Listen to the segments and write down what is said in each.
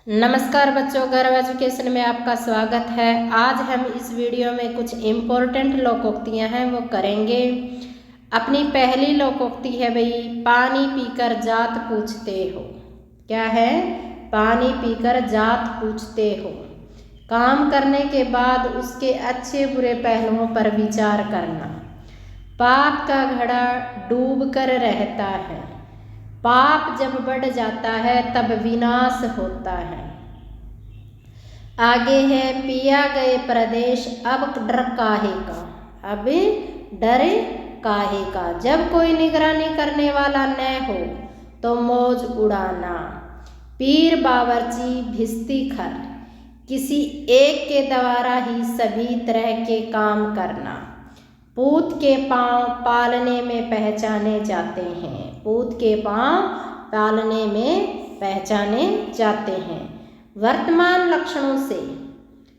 नमस्कार बच्चों, गर्व एजुकेशन में आपका स्वागत है। आज हम इस वीडियो में कुछ इम्पोर्टेंट लोकोक्तियां हैं वो करेंगे। अपनी पहली लोकोक्ति है भाई, पानी पीकर जात पूछते हो। क्या है? पानी पीकर जात पूछते हो। काम करने के बाद उसके अच्छे बुरे पहलुओं पर विचार करना। पाप का घड़ा डूब कर रहता है। पाप जब बढ़ जाता है तब विनाश होता है। आगे है, पिया गए प्रदेश अब डर काहे का। अब डर काहे का। जब कोई निगरानी करने वाला न हो तो मौज उड़ाना। पीर बावर्ची भिस्ती खर, किसी एक के द्वारा ही सभी तरह के काम करना। पूत के पांव पालने में पहचाने जाते हैं। पूत के पांव पालने में पहचाने जाते हैं। वर्तमान लक्षणों से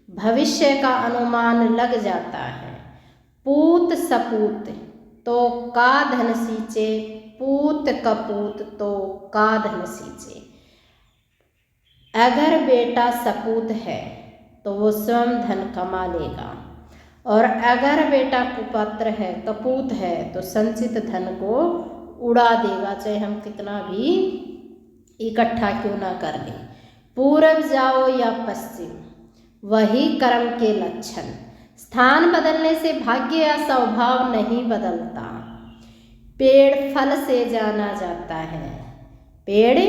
भविष्य का अनुमान लग जाता है। पूत सपूत तो का धन सींचे, पूत कपूत तो का धन सींचे। अगर बेटा सपूत है तो वो स्वयं धन कमा लेगा, और अगर बेटा कुपात्र है, कपूत है, तो संचित धन को उड़ा देगा, चाहे हम कितना भी इकट्ठा क्यों ना कर लें। पूरब जाओ या पश्चिम, वही कर्म के लक्षण। स्थान बदलने से भाग्य या स्वभाव नहीं बदलता। पेड़ फल से जाना जाता है। पेड़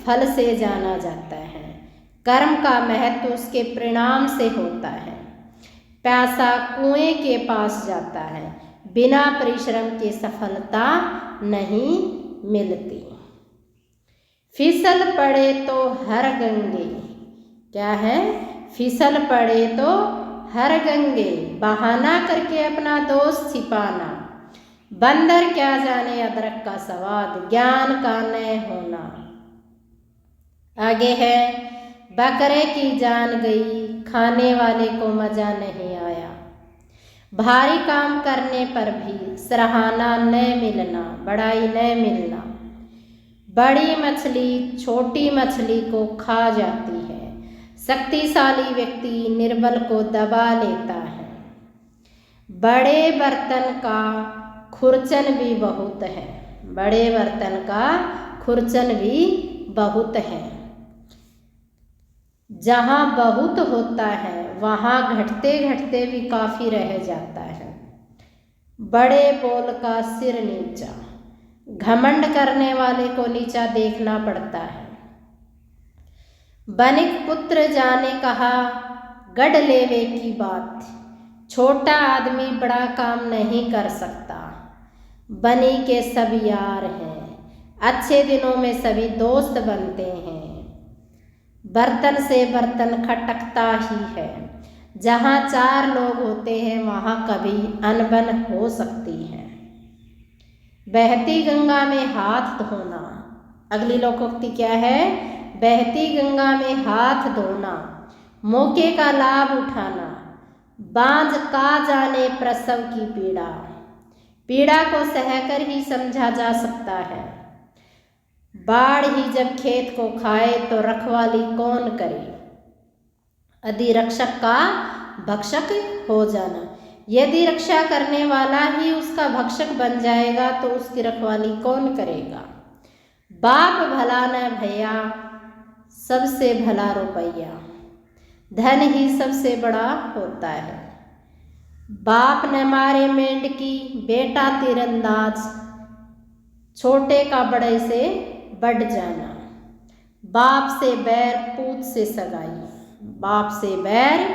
फल से जाना जाता है। कर्म का महत्व उसके परिणाम से होता है। प्यासा कुएं के पास जाता है। बिना परिश्रम के सफलता नहीं मिलती। फिसल पड़े तो हर गंगे। क्या है? फिसल पड़े तो हर गंगे, बहाना करके अपना दोष छिपाना। बंदर क्या जाने अदरक का स्वाद, ज्ञान का न होना। आगे है, बकरे की जान गई, खाने वाले को मजा नहीं आया। भारी काम करने पर भी सराहना न मिलना, बड़ाई न मिलना। बड़ी मछली छोटी मछली को खा जाती है। शक्तिशाली व्यक्ति निर्बल को दबा लेता है। बड़े बर्तन का खुरचन भी बहुत है। बड़े बर्तन का खुरचन भी बहुत है। जहाँ बहुत होता है वहाँ घटते घटते भी काफ़ी रह जाता है। बड़े बोल का सिर नीचा, घमंड करने वाले को नीचा देखना पड़ता है। बनिक पुत्र जाने कहा, गढ़ लेवे की बात। छोटा आदमी बड़ा काम नहीं कर सकता। बनी के सब यार हैं, अच्छे दिनों में सभी दोस्त बनते हैं। बर्तन से बर्तन खटकता ही है। जहाँ चार लोग होते हैं वहाँ कभी अनबन हो सकती है। बहती गंगा में हाथ धोना। अगली लोकोक्ति क्या है? बहती गंगा में हाथ धोना। मौके का लाभ उठाना। बांझ का जाने प्रसव की पीड़ा। पीड़ा को सहकर ही समझा जा सकता है। बाढ़ ही जब खेत को खाए तो रखवाली कौन करे। अधिरक्षक का भक्षक हो जाना। यदि रक्षा करने वाला ही उसका भक्षक बन जाएगा तो उसकी रखवाली कौन करेगा। बाप भला न भैया, सबसे भला रुपया। धन ही सबसे बड़ा होता है। बाप न मारे मेंढकी, बेटा तीरंदाज। छोटे का बड़े से बढ़ जाना। बाप से बैर पूत से सगाई। बाप से बैर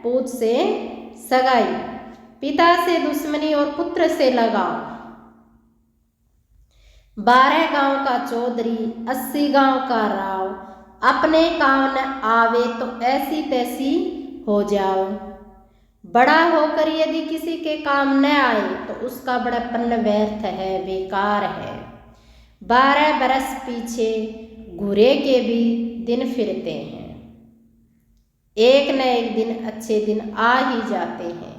पूत से सगाई। पिता से दुश्मनी और पुत्र से लगाव। 12 गांव का चौधरी 80 गांव का राव। अपने काम न आवे तो ऐसी तैसी हो जाओ। बड़ा होकर यदि किसी के काम न आए तो उसका बड़ापन व्यर्थ है, बेकार है। 12 बरस पीछे घुरे के भी दिन फिरते हैं। एक न एक दिन अच्छे दिन आ ही जाते हैं।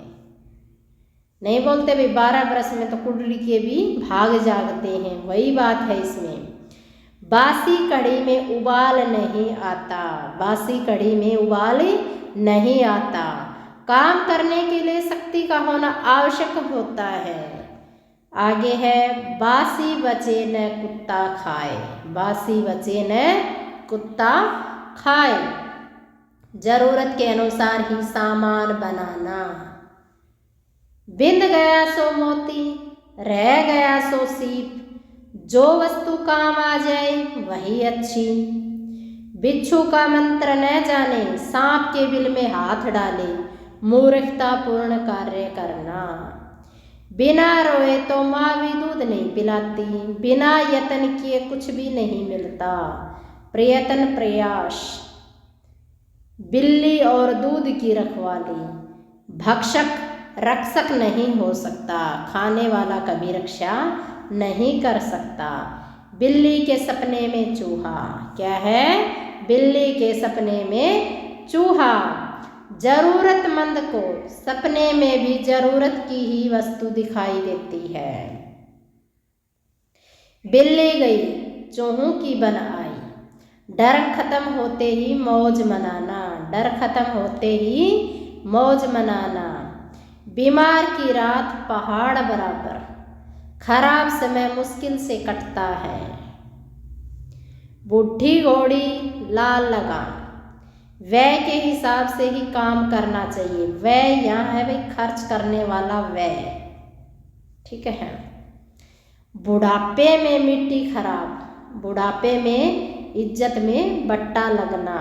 नहीं बोलते भाई 12 बरस में तो कुंडली के भी भाग जागते हैं, वही बात है इसमें। बासी कढ़ी में उबाल नहीं आता, बासी कढ़ी में उबाल नहीं आता। काम करने के लिए शक्ति का होना आवश्यक होता है। आगे है बासी बचे न कुत्ता खाए, बासी बचे न कुत्ता खाए। जरूरत के अनुसार ही सामान बनाना। बिंद गया सो मोती, रह गया सो सीप, जो वस्तु काम आ जाए वही अच्छी। बिच्छू का मंत्र न जाने, सांप के बिल में हाथ डाले, मूर्खता पूर्ण कार्य करना। बिना रोए तो माँ भी दूध नहीं पिलाती, बिना यत्न किए कुछ भी नहीं मिलता। प्रयत्न प्रयास। बिल्ली और दूध की रखवाली। भक्षक रक्षक नहीं हो सकता, खाने वाला कभी रक्षा नहीं कर सकता। बिल्ली के सपने में चूहा, क्या है? बिल्ली के सपने में चूहा। जरूरतमंद को सपने में भी जरूरत की ही वस्तु दिखाई देती है। बिल्ली गई चूहों की बन आई, डर खत्म होते ही मौज मनाना, डर खत्म होते ही मौज मनाना। बीमार की रात पहाड़ बराबर, खराब समय मुश्किल से कटता है। बूढ़ी घोड़ी लाल लगाम, व्यय के हिसाब से ही काम करना चाहिए। व्यय यहाँ है भाई खर्च करने वाला व्यय, ठीक है। बुढ़ापे में मिट्टी खराब, बुढ़ापे में इज्जत में बट्टा लगना।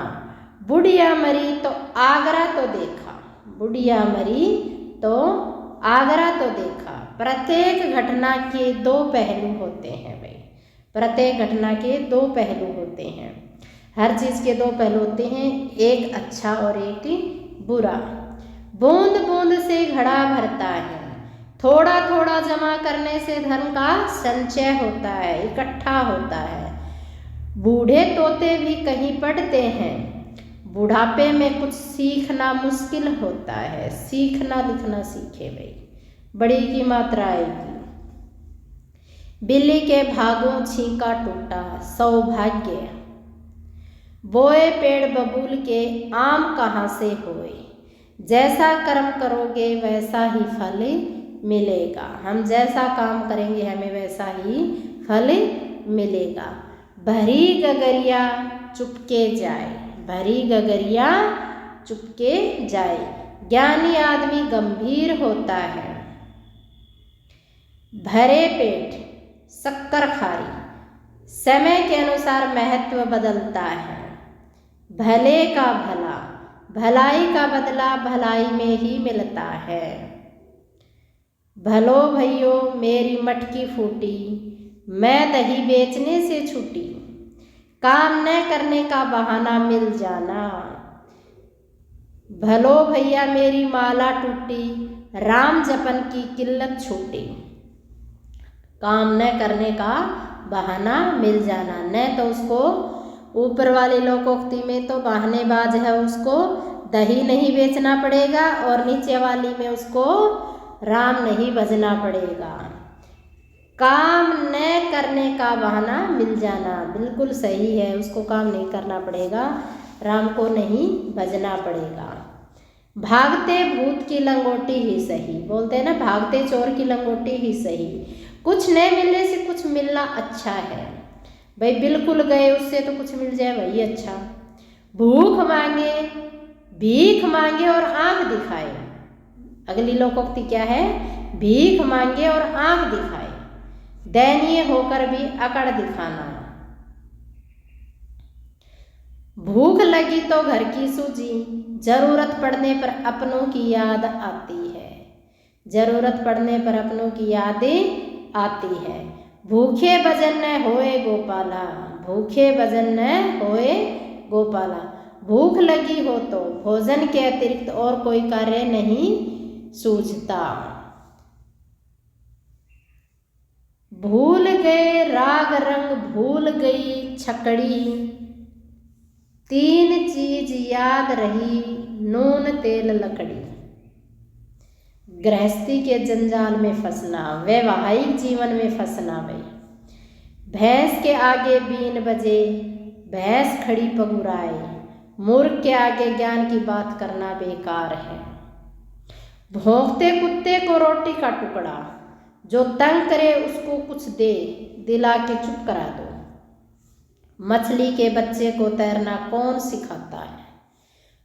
बुढ़िया मरी तो आगरा तो देखा, बुढ़िया मरी तो आगरा तो देखा। प्रत्येक घटना के दो पहलू होते हैं भाई, प्रत्येक घटना के दो पहलू होते हैं। हर चीज़ के दो पहलू होते हैं, एक अच्छा और एक बुरा। बूंद बूंद से घड़ा भरता है, थोड़ा थोड़ा जमा करने से धन का संचय होता है, इकट्ठा होता है। बूढ़े तोते भी कहीं पढ़ते हैं, बुढ़ापे में कुछ सीखना मुश्किल होता है। सीखना लिखना सीखे भाई, बड़ी की मात्रा आएगी। बिल्ली के भागों छींका टूटा, सौभाग्य। बोए पेड़ बबूल के आम कहाँ से होए, जैसा कर्म करोगे वैसा ही फल मिलेगा। हम जैसा काम करेंगे हमें वैसा ही फल मिलेगा। भरी गगरिया चुपके जाए, भरी गगरिया चुपके जाए। ज्ञानी आदमी गंभीर होता है। भरे पेट शक्कर खारी, समय के अनुसार महत्व बदलता है। भले का भला, भलाई का बदला भलाई में ही मिलता है। भलो भैयो मेरी मटकी फूटी, मैं दही बेचने से छूटी। काम न करने का बहाना मिल जाना। भलो भैया मेरी माला टूटी, राम जपन की किल्लत छूटी। काम न करने का बहाना मिल जाना, न तो उसको ऊपर वाली लोकोक्ति में तो बहानेबाज है, उसको दही नहीं बेचना पड़ेगा, और नीचे वाली में उसको राम नहीं भजना पड़ेगा। काम न करने का बहाना मिल जाना बिल्कुल सही है, उसको काम नहीं करना पड़ेगा, राम को नहीं भजना पड़ेगा। भागते भूत की लंगोटी ही सही, बोलते हैं ना, भागते चोर की लंगोटी ही सही। कुछ न मिलने से कुछ मिलना अच्छा है भाई, बिल्कुल गए उससे तो कुछ मिल जाए वही अच्छा। भूख मांगे भीख मांगे और आंख दिखाए, अगली लोकोक्ति क्या है? भीख मांगे और आंख दिखाए। दयनीय होकर भी अकड़ दिखाना। भूख लगी तो घर की सूजी, जरूरत पड़ने पर अपनों की याद आती है, जरूरत पड़ने पर अपनों की यादें आती है। भूखे भजन न होए गोपाला, भूखे भजन न होए गोपाला। भूख लगी हो तो भोजन के अतिरिक्त और कोई कार्य नहीं सूझता। भूल गए राग रंग भूल गई छकड़ी, तीन चीज याद रही नून तेल लकड़ी। गृहस्थी के जंजाल में फंसना, वैवाहिक जीवन में फंसना भाई। भैंस के आगे बीन बजे, भैंस खड़ी पगुराए, मूर्ख के आगे ज्ञान की बात करना बेकार है। भौंकते कुत्ते को रोटी का टुकड़ा, जो तंग करे उसको कुछ दे, दिला के चुप करा दो। मछली के बच्चे को तैरना कौन सिखाता है,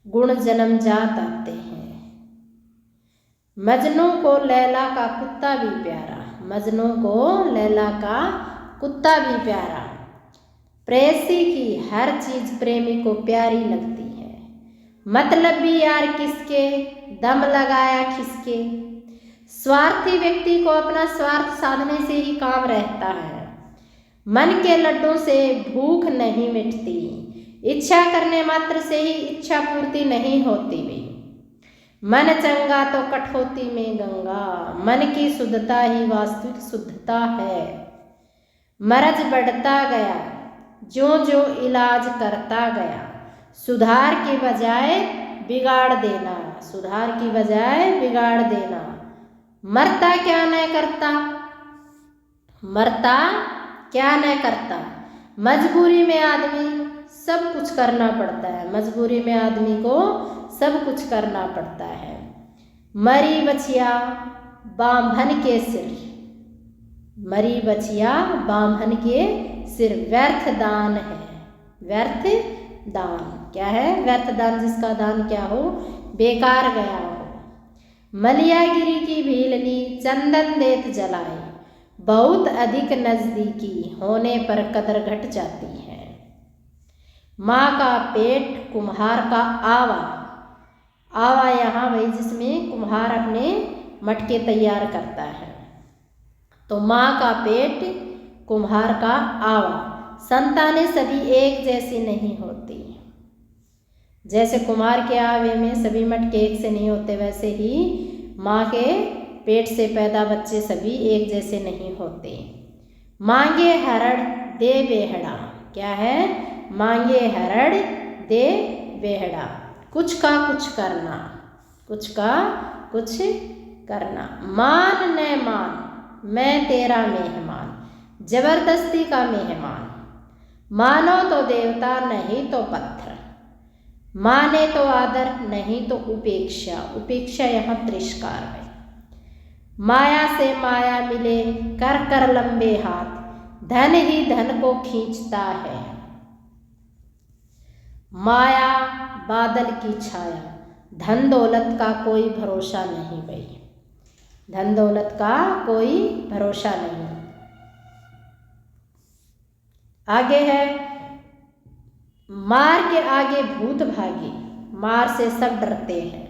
गुण जन्मजात आते हैं। मजनू को लैला का कुत्ता भी प्यारा, मजनू को लैला का कुत्ता भी प्यारा। प्रेयसी की हर चीज प्रेमी को प्यारी लगती है। मतलब भी यार किसके, दम लगाया खिसके। स्वार्थी व्यक्ति को अपना स्वार्थ साधने से ही काम रहता है। मन के लड्डू से भूख नहीं मिटती, इच्छा करने मात्र से ही इच्छा पूर्ति नहीं होती भी। मन चंगा तो कठौती में गंगा, मन की शुद्धता ही वास्तविक शुद्धता है। मरज बढ़ता गया, जो जो इलाज करता गया, सुधार की बजाय बिगाड़ देना, सुधार की बजाय बिगाड़ देना। मरता क्या न करता, मरता क्या न करता। मजबूरी में आदमी सब कुछ करना पड़ता है, मजबूरी में आदमी को सब कुछ करना पड़ता है। मरी बछिया बांभन के सिर, मरी बछिया बांभन के सिर, व्यर्थ दान है, व्यर्थ दान क्या है, व्यर्थ दान जिसका दान क्या हो, बेकार गया हो। मलियागिरी की भीलनी चंदन देत जलाए, बहुत अधिक नजदीकी होने पर कदर घट जाती है। माँ का पेट कुम्हार का आवा, आवा यहाँ वही जिसमें कुम्हार अपने मटके तैयार करता है। तो माँ का पेट कुम्हार का आवा। संतानें सभी एक जैसी नहीं होती, जैसे कुम्हार के आवे में सभी मटके एक से नहीं होते, वैसे ही माँ के पेट से पैदा बच्चे सभी एक जैसे नहीं होते। मांगे हरड़ दे बेहड़ा, क्या है, मांगे हरड़ दे बेहड़ा। कुछ का कुछ करना, कुछ का कुछ करना। मान न मान मैं तेरा मेहमान, जबरदस्ती का मेहमान। मानो तो देवता नहीं तो पत्थर, माने तो आदर नहीं तो उपेक्षा, उपेक्षा यहाँ तिरस्कार है। माया से माया मिले कर कर लंबे हाथ, धन ही धन को खींचता है। माया बादल की छाया, धन दौलत का कोई भरोसा नहीं भाई, धन दौलत का कोई भरोसा नहीं। आगे है, मार के आगे भूत भागे, मार से सब डरते हैं।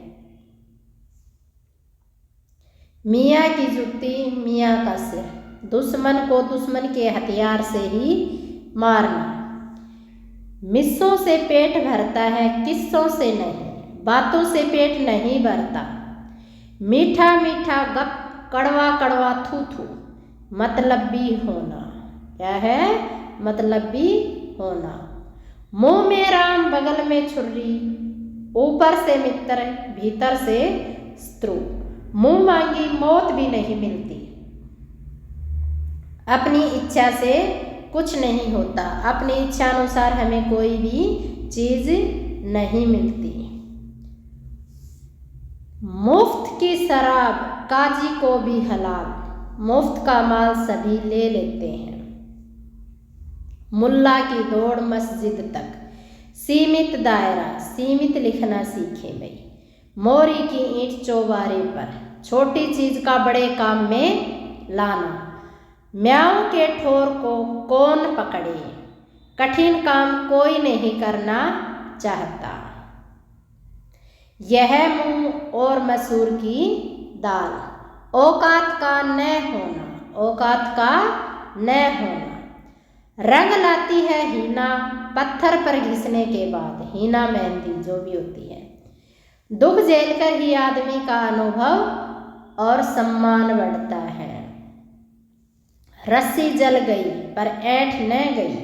मियाँ की जुत्ती मियाँ का सिर, दुश्मन को दुश्मन के हथियार से ही मारना। मिस्सों से पेट भरता है किस्सों से नहीं, बातों से पेट नहीं भरता। मीठा मीठा गप कड़वा कड़वा थू थू, मतलब भी होना, क्या है, मतलब भी होना। मुंह में राम बगल में छुर्री, ऊपर से मित्र भीतर से शत्रु। मुंह मांगी मौत भी नहीं मिलती, अपनी इच्छा से कुछ नहीं होता, अपनी इच्छा अनुसार हमें कोई भी चीज नहीं मिलती। मुफ्त की शराब काजी को भी हलाल, मुफ्त का माल सभी ले लेते हैं। मुल्ला की दौड़ मस्जिद तक, सीमित दायरा, सीमित लिखना सीखे भाई। मोरी की ईंट चौबारे पर, छोटी चीज का बड़े काम में लाना। म्याऊं के ठोर को कौन पकड़े, कठिन काम कोई नहीं करना चाहता। यह मूंग और मसूर की दाल, औकात का न होना, औकात का न होना। रंग लाती है हीना पत्थर पर घिसने के बाद, हीना मेहंदी जो भी होती है। दुख झेलकर ही आदमी का अनुभव और सम्मान बढ़ता है। रस्सी जल गई पर ऐंठ न गई,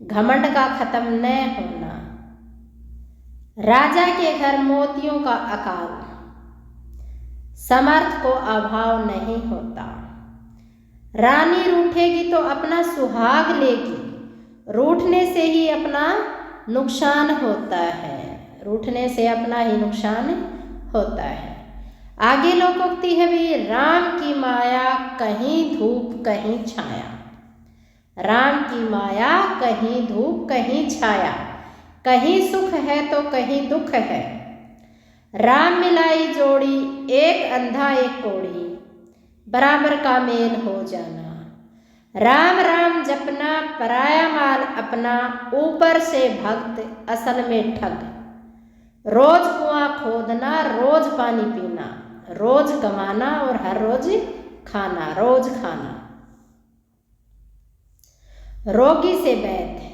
घमंड का खत्म न होना। राजा के घर मोतियों का अकाल, समर्थ को अभाव नहीं होता। रानी रूठेगी तो अपना सुहाग लेगी, रूठने से ही अपना नुकसान होता है, रूठने से अपना ही नुकसान होता है। आगे लोकोक्ति है भी, राम की माया कहीं धूप कहीं छाया, राम की माया कहीं धूप कहीं छाया, कहीं सुख है तो कहीं दुख है। राम मिलाई जोड़ी, एक अंधा एक कोढ़ी, बराबर का मेल हो जाना। राम राम जपना, पराया माल अपना, ऊपर से भक्त असल में ठग। रोज कुआं खोदना, रोज पानी पीना, रोज कमाना और हर रोज खाना, रोज खाना। रोगी से वैद्य,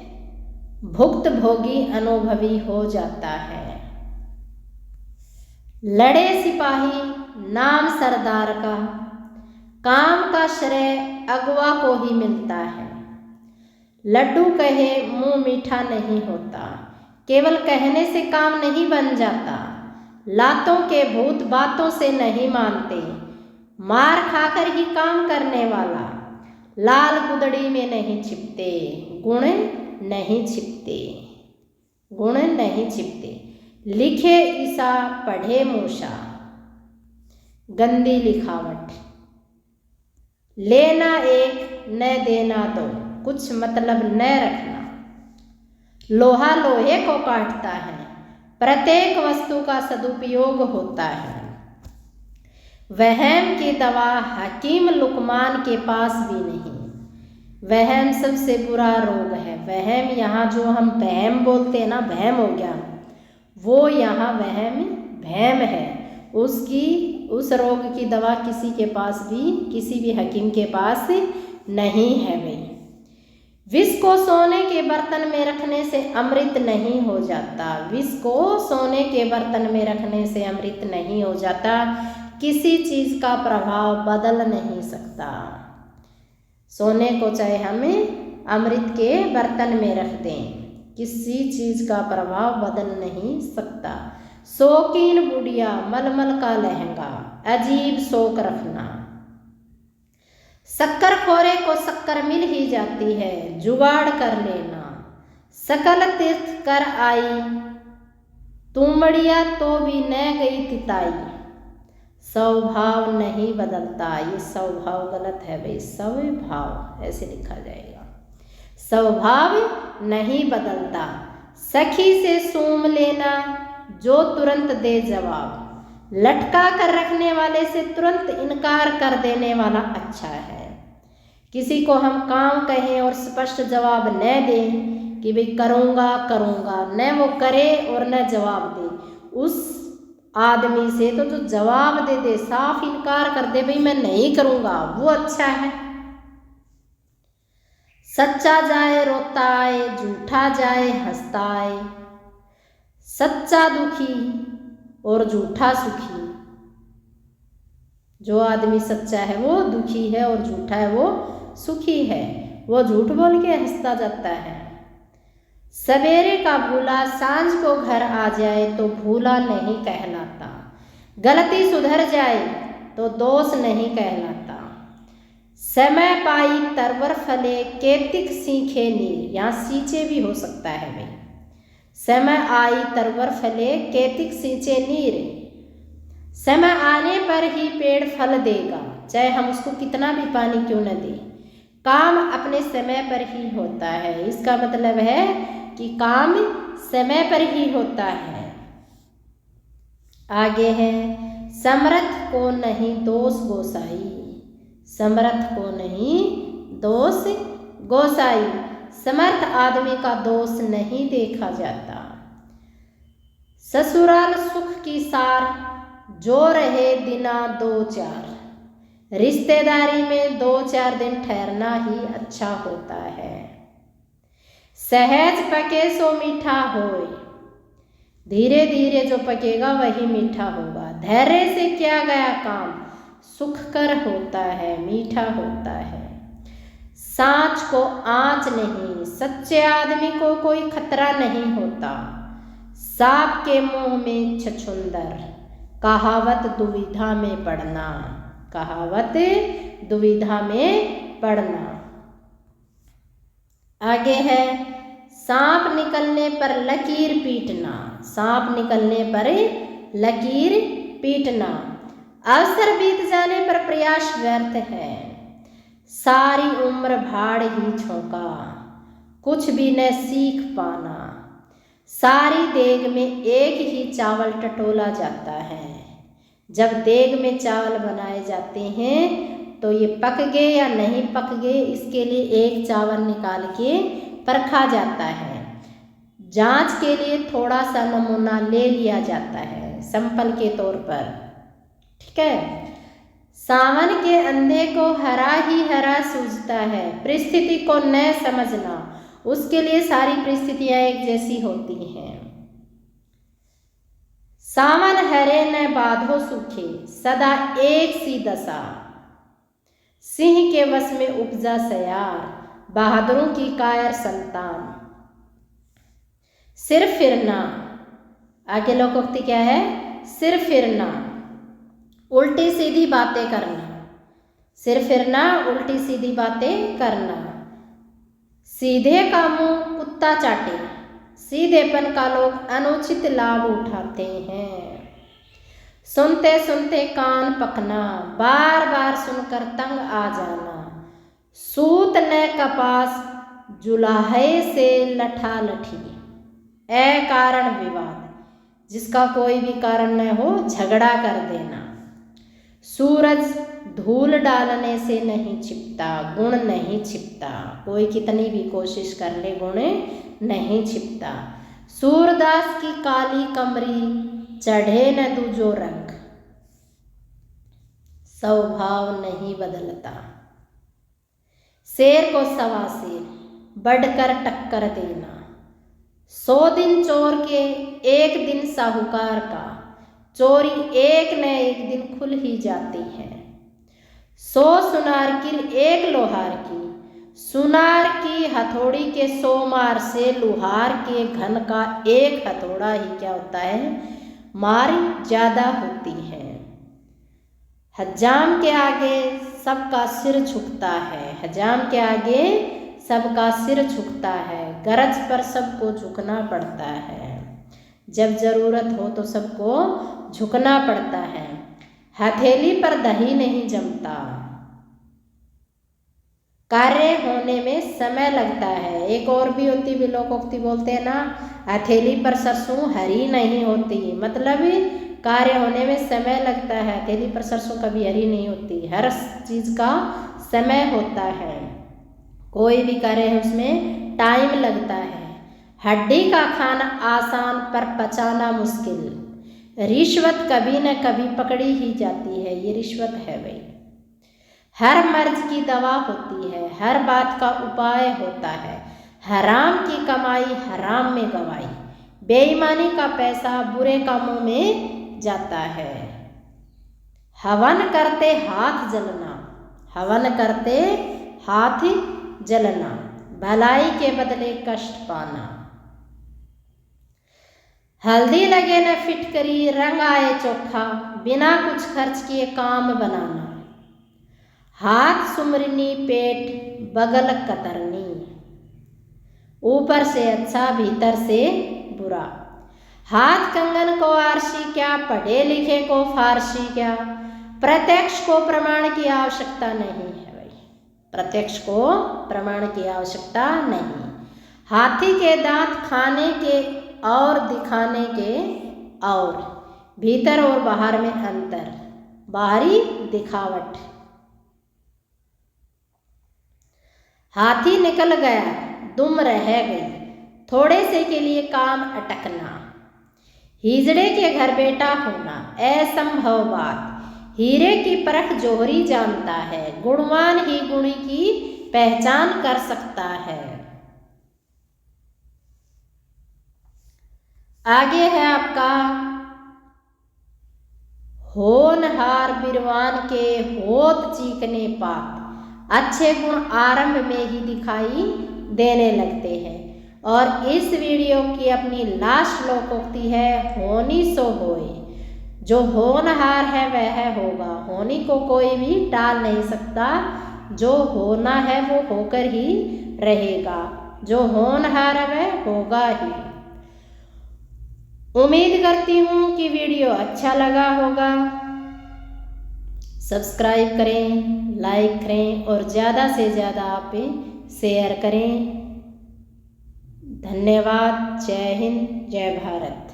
भुक्त भोगी अनुभवी हो जाता है। लड़े सिपाही नाम सरदार का, काम का श्रेय अगवा को ही मिलता है। लड्डू कहे मुंह मीठा नहीं होता, केवल कहने से काम नहीं बन जाता। लातों के भूत बातों से नहीं मानते, मार खाकर ही काम करने वाला। लाल गुदड़ी में नहीं छिपते, गुण नहीं छिपते, गुण नहीं छिपते। लिखे ईसा पढ़े मूसा, गंदी लिखावट। लेना एक न देना दो, कुछ मतलब न रखना। लोहा लोहे को काटता है, प्रत्येक वस्तु का सदुपयोग होता है। वहम की दवा हकीम लुकमान के पास भी नहीं। वहम सबसे बुरा रोग है। वहम यहाँ जो हम वहम बोलते हैं ना, वहम हो गया, वो यहाँ वहम वहम है। उस रोग की दवा किसी के पास भी, किसी भी हकीम के पास नहीं है भाई। विष को सोने के बर्तन में रखने से अमृत नहीं हो जाता, विष को सोने के बर्तन में रखने से अमृत नहीं हो जाता। किसी चीज़ का प्रभाव बदल नहीं सकता। सोने को चाहे हमें अमृत के बर्तन में रख दें, किसी चीज़ का प्रभाव बदल नहीं सकता। शौकीन बुढ़िया मलमल का लहंगा, अजीब शौक रखना। शक्कर खोरे को शक्कर मिल ही जाती है, जुगाड़ कर लेना। सकल तीर्थ कर आई तुमड़िया, तो भी न गई तिताई। स्वभाव नहीं बदलता, ये स्वभाव गलत है भाई, स्वभाव ऐसे लिखा जाएगा। स्वभाव नहीं बदलता। सखी से सूम लेना, जो तुरंत दे जवाब। लटका कर रखने वाले से तुरंत इनकार कर देने वाला अच्छा है। किसी को हम काम कहें और स्पष्ट जवाब न दें कि भाई करूँगा करूँगा, न वो करे और न जवाब दे, उस आदमी से तो जो जवाब दे दे, साफ इनकार कर दे भाई मैं नहीं करूँगा, वो अच्छा है। सच्चा जाए रोता आए, झूठा जाए हंसता आए। सच्चा दुखी और झूठा सुखी। जो आदमी सच्चा है वो दुखी है और झूठा है वो सुखी है। वो झूठ बोल के हंसता जाता है। सवेरे का भूला सांझ को घर आ जाए तो भूला नहीं कहलाता। गलती सुधर जाए तो दोष नहीं कहलाता। समय पाई तरवर फले, केतिक सीखे नीर। यहाँ सींचे भी हो सकता है भाई। समय आई तरवर फले, केतिक सींचे नीर। समय आने पर ही पेड़ फल देगा, चाहे हम उसको कितना भी पानी क्यों न दें। काम अपने समय पर ही होता है। इसका मतलब है कि काम समय पर ही होता है। आगे है, समर्थ को नहीं दोष गोसाई। समर्थ को नहीं दोष गोसाई। समर्थ आदमी का दोष नहीं देखा जाता। ससुराल सुख की सार, जो रहे दिना दो चार। रिश्तेदारी में 2-4 दिन ठहरना ही अच्छा होता है। सहज पके सो मीठा होए। धीरे धीरे जो पकेगा वही मीठा होगा। धैर्य से किया गया काम सुखकर होता है, मीठा होता है। सांच को आँच नहीं, सच्चे आदमी को कोई खतरा नहीं होता। सांप के मुंह में छछूंदर, कहावत दुविधा में पड़ना। कहावत दुविधा में पढ़ना। आगे है सांप निकलने पर लकीर पीटना। सांप निकलने पर लकीर पीटना। अवसर बीत जाने पर प्रयास व्यर्थ है। सारी उम्र भाड़ ही झोंका, कुछ भी न सीख पाना। सारी देग में एक ही चावल टटोला जाता है। जब देग में चावल बनाए जाते हैं तो ये पक गए या नहीं पक गए, इसके लिए एक चावल निकाल के परखा जाता है। जांच के लिए थोड़ा सा नमूना ले लिया जाता है सैंपल के तौर पर। ठीक है। सावन के अंधे को हरा ही हरा सूझता है। परिस्थिति को न समझना, उसके लिए सारी परिस्थितियां एक जैसी होती हैं। सावन हरे न बाधो सूखे, सदा एक सी दशा। सिंह के वश में उपजा सयार, बहादुरों की कायर संतान। सिर फिरना, आगे लोकोक्ति क्या है? सिर फिरना, उल्टी सीधी बातें करना। सिर फिरना, उल्टी सीधी बातें करना। सीधे का मुंह कुत्ता चाटे, सीधेपन का लोग अनुचित लाभ उठाते हैं। सुनते सुनते कान पकना, बार बार सुनकर तंग आ जाना। सूत न कपास, जुलाहे से लठा लठी। अकारण विवाद, जिसका कोई भी कारण न हो झगड़ा कर देना। सूरज धूल डालने से नहीं छिपता, गुण नहीं छिपता। कोई कितनी भी कोशिश कर ले गुण नहीं छिपता। सूरदास की काली कमरी, चढ़े न दूजो रंग। स्वभाव नहीं बदलता। शेर को सवा शेर, बढ़कर टक्कर देना। 100 दिन चोर के, एक दिन साहूकार का। चोरी एक न एक दिन खुल ही जाती है। 100 सुनार की, एक लोहार की। सुनार की हथौड़ी के 100 मार से लोहार के घन का एक हथौड़ा ही क्या होता है? मार ज्यादा होती है। हजाम के आगे सबका सिर झुकता है। हजाम के आगे सबका सिर झुकता है। गरज पर सबको झुकना पड़ता है। जब जरूरत हो तो सबको झुकना पड़ता है। हथेली पर दही नहीं जमता। कार्य होने में समय लगता है। एक और भी होती भी लोकोक्ति बोलते हैं ना, हथेली पर सरसों हरी नहीं होती। मतलब कार्य होने में समय लगता है, हथेली पर सरसों कभी हरी नहीं होती। हर चीज का समय होता है। कोई भी कार्य है उसमें टाइम लगता है। हड्डी का खाना आसान पर पचाना मुश्किल। रिश्वत कभी न कभी पकड़ी ही जाती है। ये रिश्वत है भाई। हर मर्ज की दवा होती है। हर बात का उपाय होता है। हराम की कमाई हराम में गवाई। बेईमानी का पैसा बुरे कामों में जाता है। हवन करते हाथ जलना। हवन करते हाथ जलना। भलाई के बदले कष्ट पाना। हल्दी लगे न फिटकरी, रंग आए चोखा। बिना कुछ खर्च किए काम बनाना। हाथ सुमरनी, पेट बगल कतरनी। ऊपर से अच्छा भीतर से बुरा। हाथ कंगन को आरसी क्या, पढ़े लिखे को फारसी क्या। प्रत्यक्ष को प्रमाण की आवश्यकता नहीं है भाई। प्रत्यक्ष को प्रमाण की आवश्यकता नहीं। हाथी के दांत खाने के और दिखाने के और। भीतर और बाहर में अंतर। बाहरी दिखावट। हाथी निकल गया, दुम रह गई। थोड़े से के लिए काम अटकना। हिजड़े के घर बेटा होना असंभव बात। हीरे की परख जोहरी जानता है। गुणवान ही गुणी की पहचान कर सकता है। आगे है आपका होनहार बिरवान के होत चीकने पात। अच्छे गुण आरंभ में ही दिखाई देने लगते हैं। और इस वीडियो की अपनी लास्ट लोकोक्ति है, होनी सो होए। जो होनहार है वह होगा। होनी को कोई भी टाल नहीं सकता। जो होना है वो होकर ही रहेगा, जो होनहार है होगा ही। उम्मीद करती हूँ कि वीडियो अच्छा लगा होगा। सब्सक्राइब करें, लाइक करें और ज़्यादा से ज़्यादा आप शेयर करें। धन्यवाद। जय हिंद, जय भारत।